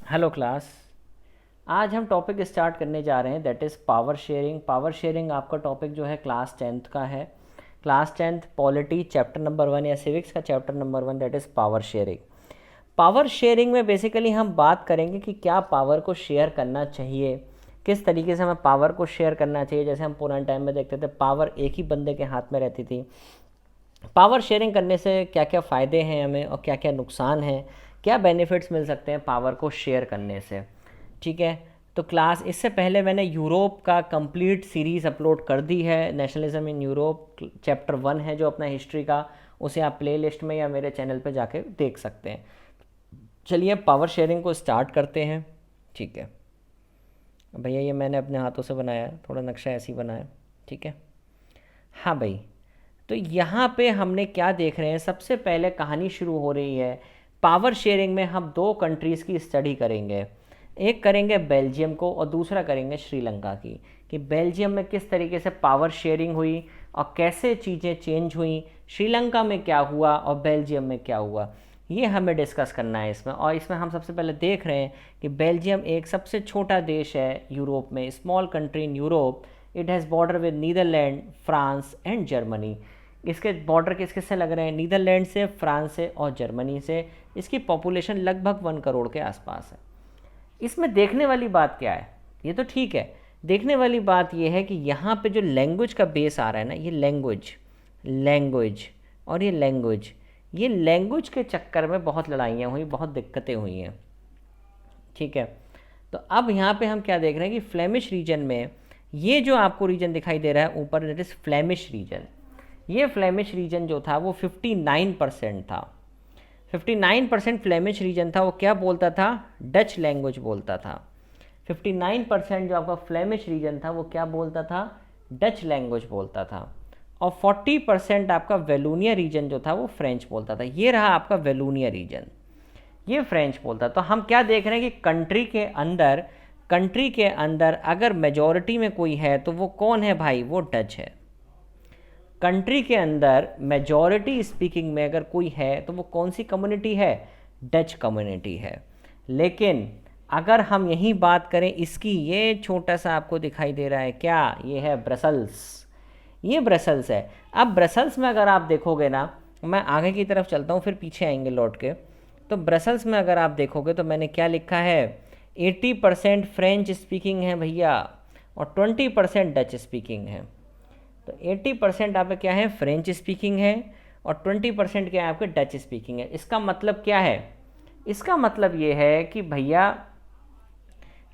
Hello class. आज हम topic start करने जा रहे हैं that is power sharing. Power sharing आपका टॉपिक जो है क्लास 10th का है। Class 10th polity chapter number 1 या सिविक्स का chapter number 1 that is power sharing. Power sharing में बेसिकली हम बात करेंगे कि क्या पावर को शेयर करना चाहिए, किस तरीके से हमें पावर को शेयर करना चाहिए। जैसे हम पुराने टाइम में देखते थे पावर एक ही बंदे के हाथ में रहती थी। पावर शेयरिंग करने से क्या क्या फ़ायदे हैं हमें और क्या क्या नुकसान हैं, क्या बेनिफिट्स मिल सकते हैं पावर को शेयर करने से। ठीक है, तो क्लास इससे पहले मैंने यूरोप का कंप्लीट सीरीज़ अपलोड कर दी है। नेशनलिज्म इन यूरोप चैप्टर 1 है जो अपना हिस्ट्री का, उसे आप प्ले लिस्ट में या मेरे चैनल पर जाके देख सकते हैं। चलिए पावर शेयरिंग को स्टार्ट करते हैं। ठीक है भैया, ये मैंने अपने हाथों से बनाया है, थोड़ा नक्शा ऐसे ही बनाया। ठीक है, हाँ भाई। तो यहाँ पे हमने क्या देख रहे हैं, सबसे पहले कहानी शुरू हो रही है। पावर शेयरिंग में हम दो कंट्रीज़ की स्टडी करेंगे, एक करेंगे बेल्जियम को और दूसरा करेंगे श्रीलंका की, कि बेल्जियम में किस तरीके से पावर शेयरिंग हुई और कैसे चीज़ें चेंज हुई, श्रीलंका में क्या हुआ और बेल्जियम में क्या हुआ, ये हमें डिस्कस करना है इसमें। और इसमें हम सबसे पहले देख रहे हैं कि बेल्जियम एक सबसे छोटा देश है यूरोप में, small country in Europe. It has border with Netherlands, France and Germany. इसके बॉर्डर किस किस से लग रहे हैं, नीदरलैंड से, फ्रांस से और जर्मनी से। इसकी पॉपुलेशन लगभग 1 करोड़ के आसपास है। इसमें देखने वाली बात क्या है, ये तो ठीक है, देखने वाली बात ये है कि यहाँ पे जो लैंग्वेज का बेस आ रहा है ना, ये लैंग्वेज लैंग्वेज और ये लैंग्वेज के चक्कर में बहुत लड़ाइयाँ हुई, बहुत दिक्कतें हुई हैं। ठीक है, तो अब यहाँ पे हम क्या देख रहे हैं कि फ्लेमिश रीजन में, ये जो आपको रीजन दिखाई दे रहा है ऊपर, दैट इज़ फ्लेमिश रीजन। ये फ्लेमिश रीजन जो था वो 59% था। 59% फ्लेमिश रीजन था, वो क्या बोलता था, डच लैंग्वेज बोलता था। 59% जो आपका फ्लेमिश रीजन था वो क्या बोलता था, डच लैंग्वेज बोलता था। और 40% आपका वेलूनिया रीजन जो था वो फ्रेंच बोलता था। ये रहा आपका वेलूनिया रीजन, ये फ्रेंच बोलता। तो हम क्या देख रहे हैं कि कंट्री के अंदर अगर मेजॉरिटी में कोई है तो वो कौन है भाई, वो डच है। कंट्री के अंदर मेजॉरिटी स्पीकिंग में अगर कोई है तो वो कौन सी कम्युनिटी है, डच कम्युनिटी है। लेकिन अगर हम यही बात करें इसकी, ये छोटा सा आपको दिखाई दे रहा है क्या, ये है ब्रसल्स, ये ब्रसल्स है। अब ब्रसल्स में अगर आप देखोगे ना, मैं आगे की तरफ चलता हूँ फिर पीछे आएंगे लौट के। तो ब्रसल्स में अगर आप देखोगे तो मैंने क्या लिखा है, 80% फ्रेंच स्पीकिंग है भैया और 20% डच स्पीकिंग है। तो 80% आपका क्या है, फ्रेंच स्पीकिंग है और 20% क्या है आपके डच स्पीकिंग है। इसका मतलब क्या है, इसका मतलब ये है कि भैया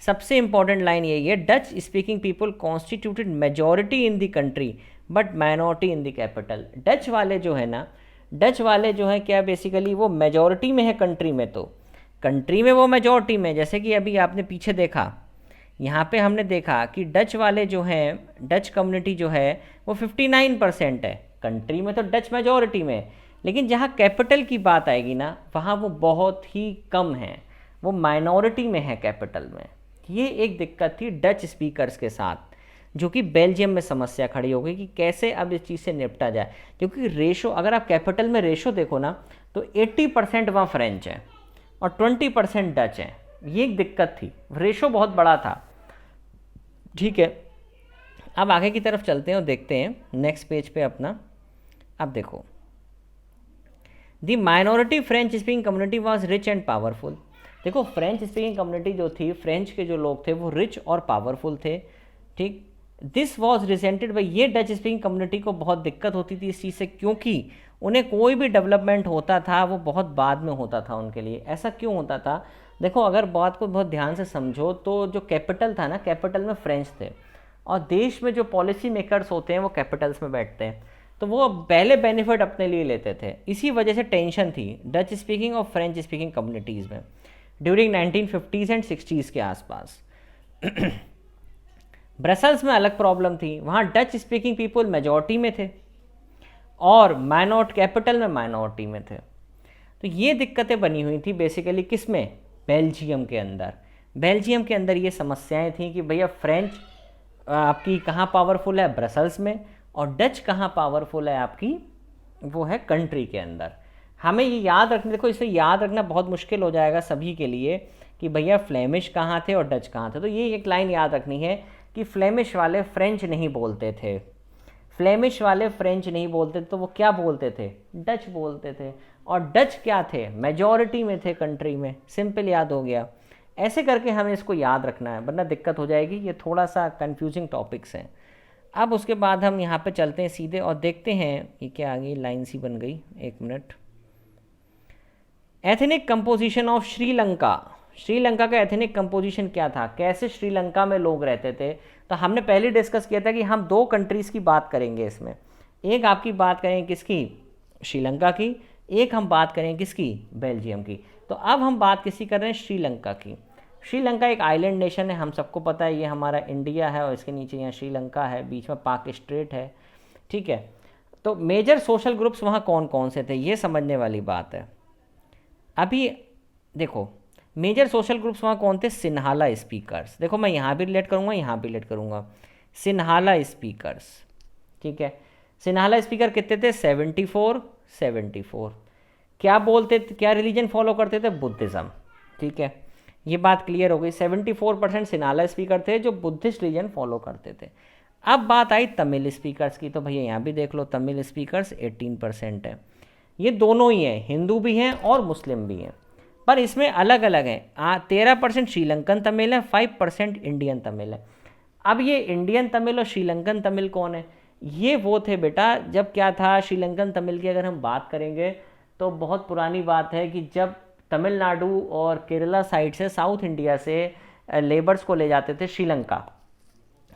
सबसे इंपॉर्टेंट लाइन यही है, Dutch speaking people constituted majority in the country but minority in the capital. Dutch वाले जो है ना, डच वाले जो है क्या बेसिकली वो मेजॉरिटी में है कंट्री में, तो कंट्री में वो मेजॉरिटी में, जैसे कि अभी आपने पीछे देखा, यहाँ पे हमने देखा कि डच वाले जो हैं, डच कम्युनिटी जो है वो 59% है कंट्री में, तो डच मेजॉरिटी में। लेकिन जहाँ कैपिटल की बात आएगी ना, वहाँ वो बहुत ही कम है, वो माइनॉरिटी में है कैपिटल में। ये एक दिक्कत थी डच स्पीकर्स के साथ, जो कि बेल्जियम में समस्या खड़ी हो गई कि कैसे अब इस चीज़ से निपटा जाए। क्योंकि रेशो, अगर आप कैपिटल में रेशो देखो ना, तो 80% वहाँ फ्रेंच है और 20% डच है। ये एक दिक्कत थी, रेशो बहुत बड़ा था। ठीक है, अब आगे की तरफ चलते हैं और देखते हैं नेक्स्ट पेज पे अपना। अब देखो, the minority French speaking community was rich and powerful. देखो फ्रेंच स्पीकिंग कम्युनिटी जो थी, फ्रेंच के जो लोग थे वो रिच और पावरफुल थे। ठीक, दिस वॉज रिजेंटेड बाई, ये डच स्पीकिंग कम्युनिटी को बहुत दिक्कत होती थी इस चीज़ से, क्योंकि उन्हें कोई भी डेवलपमेंट होता था वो बहुत बाद में होता था उनके लिए। ऐसा क्यों होता था, देखो अगर बात को बहुत ध्यान से समझो तो जो कैपिटल था ना, कैपिटल में फ्रेंच थे और देश में जो पॉलिसी मेकर्स होते हैं वो कैपिटल्स में बैठते हैं, तो वो पहले बेनिफिट अपने लिए लेते थे। इसी वजह से टेंशन थी डच स्पीकिंग और फ्रेंच स्पीकिंग कम्युनिटीज़ में ड्यूरिंग 1950s एंड 60s के आसपास। ब्रसल्स में अलग प्रॉब्लम थी, वहाँ डच स्पीकिंग पीपल मेजॉरिटी में थे और माइनॉरिटी, कैपिटल में माइनॉरिटी में थे। तो ये दिक्कतें बनी हुई थी बेसिकली किस में, बेल्जियम के अंदर। बेल्जियम के अंदर ये समस्याएं थी कि भैया फ्रेंच आपकी कहाँ पावरफुल है, ब्रसल्स में, और डच कहाँ पावरफुल है आपकी, वो है कंट्री के अंदर। हमें ये याद रखना, देखो इसे याद रखना बहुत मुश्किल हो जाएगा सभी के लिए कि भैया फ्लेमिश कहाँ थे और डच कहाँ थे। तो ये एक लाइन याद रखनी है कि फ्लेमिश वाले फ्रेंच नहीं बोलते थे, फ्लेमिश वाले फ्रेंच नहीं बोलते थे, तो वो क्या बोलते थे, डच बोलते थे। और डच क्या थे, मेजॉरिटी में थे कंट्री में। सिंपल याद हो गया। ऐसे करके हमें इसको याद रखना है, वरना दिक्कत हो जाएगी। ये थोड़ा सा कंफ्यूजिंग टॉपिक्स हैं। अब उसके बाद हम यहाँ पे चलते हैं सीधे और देखते हैं ये क्या आ गई, लाइन सी बन गई, एक minute. Ethnic composition of Sri Lanka. Sri Lanka का एथनिक कंपोजिशन क्या था, कैसे श्रीलंका में लोग रहते थे। तो हमने पहले डिस्कस किया था कि हम दो कंट्रीज़ की बात करेंगे इसमें। एक आपकी बात करें किसकी, श्रीलंका की, एक हम बात करें किसकी, बेल्जियम की। तो अब हम बात किसी कर रहे हैं, श्रीलंका की। श्रीलंका एक आइलैंड नेशन है, हम सबको पता है। ये हमारा इंडिया है और इसके नीचे यहाँ श्रीलंका है, बीच में पाक स्ट्रेट है, ठीक है। तो मेजर सोशल ग्रुप्स वहाँ कौन कौन से थे, ये समझने वाली बात है। अभी देखो मेजर सोशल ग्रुप्स वहाँ कौन थे, सिन्हाला स्पीकर्स। देखो मैं यहाँ भी रिलेट करूँगा, यहाँ भी रिलेट करूँगा। सिन्हाला स्पीकर्स, ठीक है। सिन्हाला स्पीकर कितने थे, 74। क्या बोलते थे, क्या रिलीजन फॉलो करते थे, बुद्धिज़्म, ठीक है। ये बात क्लियर हो गई। 74% सिन्हाला स्पीकर थे जो बुद्धिस्ट रिलीजन फॉलो करते थे। अब बात आई तमिल स्पीकर्स की, तो भैया यहाँ भी देख लो, तमिल स्पीकर्स 18% है। ये दोनों ही हैं, हिंदू भी हैं और मुस्लिम भी हैं, पर इसमें अलग अलग हैं। 13% श्रीलंकन तमिल है, 5% इंडियन तमिल है। अब ये इंडियन तमिल और श्रीलंकन तमिल कौन है, ये वो थे बेटा जब क्या था, श्रीलंकन तमिल की अगर हम बात करेंगे तो बहुत पुरानी बात है कि जब तमिलनाडु और केरला साइड से, साउथ इंडिया से लेबर्स को ले जाते थे श्रीलंका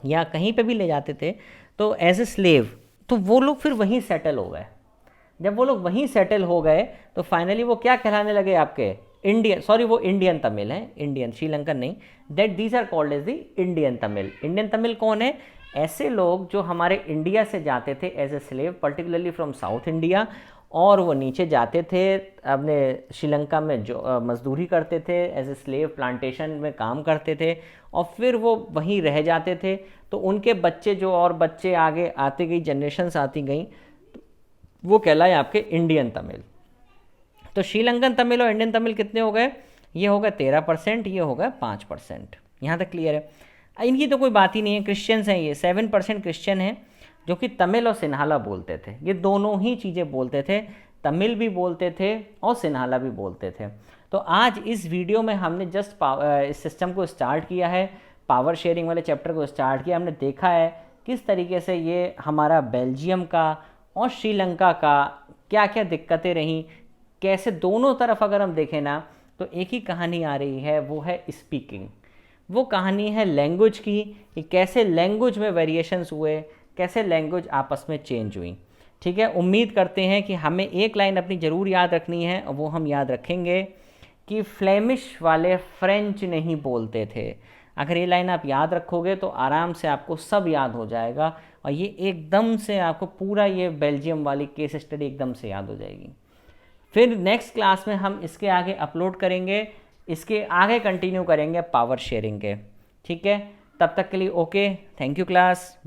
या कहीं पे भी ले जाते थे, तो एज ए स्लेव, तो वो लोग फिर वहीं सेटल हो गए। जब वो लोग वहीं सेटल हो गए तो फाइनली वो क्या कहलाने लगे आपके, इंडियन, सॉरी वो इंडियन तमिल है, इंडियन, श्रीलंकन नहीं। That these are called as the Indian Tamil. Indian Tamil कौन है, ऐसे लोग जो हमारे इंडिया से जाते थे as a slave, particularly from South India, और वो नीचे जाते थे अपने श्रीलंका में जो मजदूरी करते थे, एज ए स्लेव प्लांटेशन में काम करते थे, और फिर वो वहीं रह जाते थे। तो उनके बच्चे जो और बच्चे आगे आती गई, जनरेशन्स आती गई, वो कहलाए आपके इंडियन तमिल। तो श्रीलंकन तमिल और इंडियन तमिल कितने हो गए, ये हो गए 13%, ये हो गए 5%। यहाँ तक क्लियर है। इनकी तो कोई बात ही नहीं है। क्रिश्चियंस हैं, ये 7% क्रिश्चियन हैं जो कि तमिल और सिन्हाला बोलते थे। ये दोनों ही चीज़ें बोलते थे, तमिल भी बोलते थे और सिन्हाला भी बोलते थे। तो आज इस वीडियो में हमने जस्ट इस सिस्टम को स्टार्ट किया है, पावर शेयरिंग वाले चैप्टर को स्टार्ट किया। हमने देखा है किस तरीके से ये हमारा बेल्जियम का और श्रीलंका का क्या क्या दिक्कतें रहीं, कैसे दोनों तरफ अगर हम देखें ना तो एक ही कहानी आ रही है, वो है स्पीकिंग। वो कहानी है लैंग्वेज की, कि कैसे लैंग्वेज में वेरिएशंस हुए, कैसे लैंग्वेज आपस में चेंज हुई, ठीक है। उम्मीद करते हैं कि हमें एक लाइन अपनी ज़रूर याद रखनी है, और वो हम याद रखेंगे कि फ्लेमिश वाले फ्रेंच नहीं बोलते थे। अगर ये लाइन आप याद रखोगे तो आराम से आपको सब याद हो जाएगा, और ये एकदम से आपको पूरा ये बेल्जियम वाली केस स्टडी एकदम से याद हो जाएगी। फिर नेक्स्ट क्लास में हम इसके आगे अपलोड करेंगे, इसके आगे कंटिन्यू करेंगे पावर शेयरिंग के, ठीक है। तब तक के लिए ओके, थैंक यू क्लास।